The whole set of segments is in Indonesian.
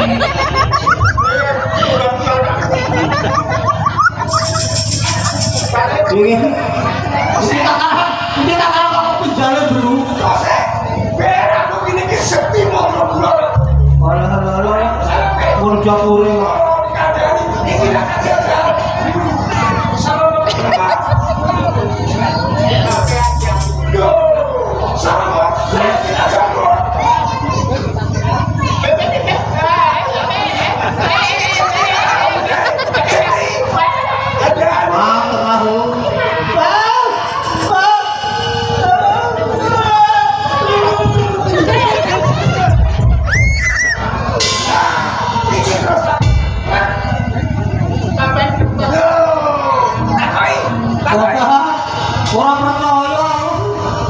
Ini tak kalah aku penjara dulu. Biar aku ini kesepi mau ngobrol. Mau jauh orang percaya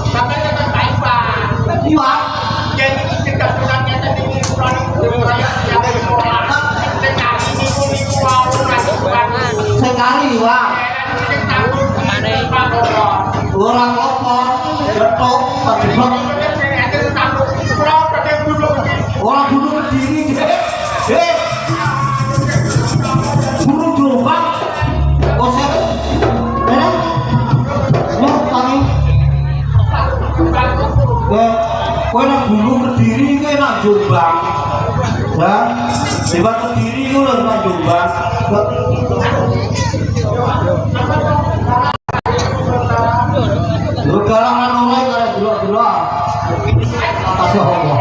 sampai kita baik pak iya jadi kita punya tadi ini kurang yang dari sekolah sekali wah orang lapor betok orang bunuh berdiri bunuh gerobak kowe nak gunung Kediri kowe nak Jombang. Ya, lewat Kediri ku lho nak Jombang. Lu galangan oleh kare delok-delok. Kasih Allah.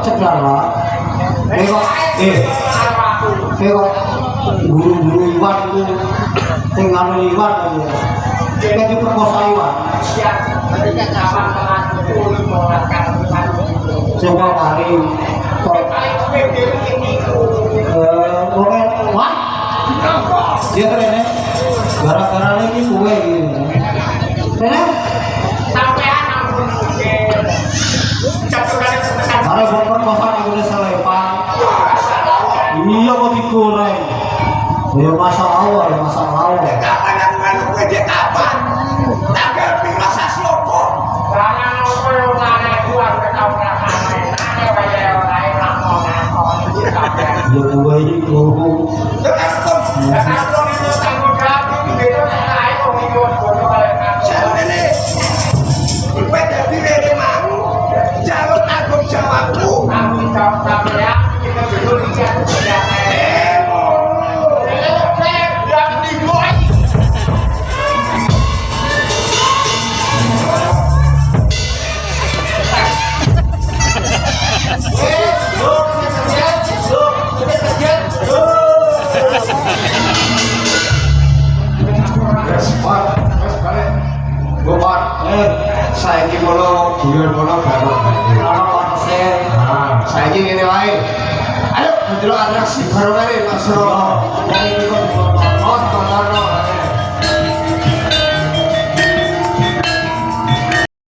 Cekar lah. Kok guru-guru iwan ku sing anu iwan ya. Kayak diperkosa iwan. Coba kali wah dia keren ya gara-gara ini kue gini keren sampean ampun ada perkosaan Indonesia lepan iya kok digoreng ya masya Allah kapan aku nganu kue dia kapan tanggal masa slopo karena slopo yang mana buat ketau rasanya ya gue itu jawab tanggung jawabku tanggung jawab sampean kita dulu saya ini mau guyon mau baru saya ini wae ayo menjelok atraksi baru kali langsung dari ini kok